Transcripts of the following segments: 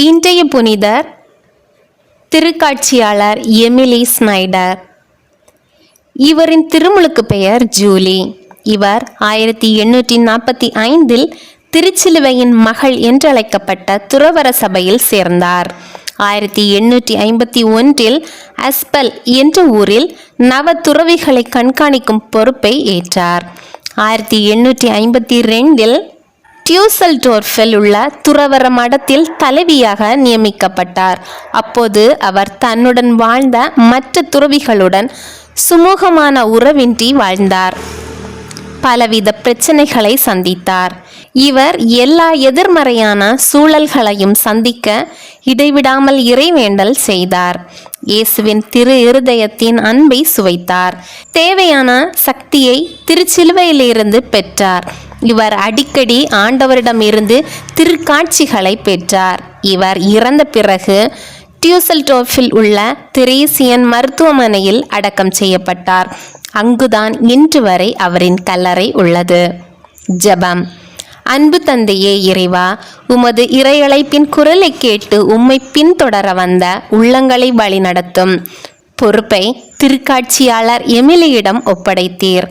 இன்றைய புனிதர் திருக்காட்சியாளர் Emily Snyder. இவரின் திருமுழுக்கு பெயர் ஜூலி. இவர் 1845 திருச்சிலுவையின் மகள் என்றழைக்கப்பட்ட துறவற சபையில் சேர்ந்தார். 1851 அஸ்பல் என்ற ஊரில் நவ துறவிகளை கண்காணிக்கும் பொறுப்பை ஏற்றார். 1852 டியூசல்டோர்ஃபில் உள்ள துறவற மடத்தில் தலைவியாக நியமிக்கப்பட்டார். அப்போது அவர் தன்னுடன் வாழ்ந்த மற்ற துறவிகளுடன் சுமூகமான உறவின்றி வாழ்ந்தார். பலவித பிரச்சனைகளை சந்தித்தார். இவர் எல்லா எதிர்மறையான சூழல்களையும் சந்திக்க இடைவிடாமல் இறைவேண்டல் செய்தார். இயேசுவின் திரு இருதயத்தின் அன்பை சுவைத்தார். தேவையான சக்தியை திருச்சிலுவையிலிருந்து பெற்றார். இவர் அடிக்கடி ஆண்டவரிடமிருந்து திருக்காட்சிகளை பெற்றார். இவர் இறந்த பிறகு டியூசல்டோர்ஃபில் உள்ள தெரேசியன் மருத்துவமனையில் அடக்கம் செய்யப்பட்டார். அங்குதான் இன்று வரை அவரின் கல்லறை உள்ளது. ஜெபம். அன்பு தந்தையே இறைவா, உமது இறையழைப்பின் குரலை கேட்டு உம்மை பின்தொடர வந்த உள்ளங்களை வழிநடத்தும் பொறுப்பை திருக்காட்சியாளர் எமிலியிடம் ஒப்படைத்தீர்.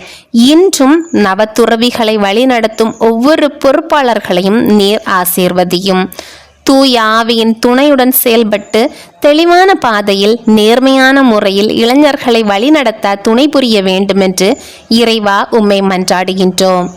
இன்றும் நவத்துறவிகளை வழிநடத்தும் ஒவ்வொரு பொறுப்பாளர்களையும் நீர் ஆசீர்வதியும். தூய ஆவியின் துணையுடன் செயல்பட்டு தெளிவான பாதையில் நேர்மையான முறையில் இளைஞர்களை வழிநடத்த துணை புரிய வேண்டுமென்று இறைவா உம்மை மன்றாடுகின்றோம்.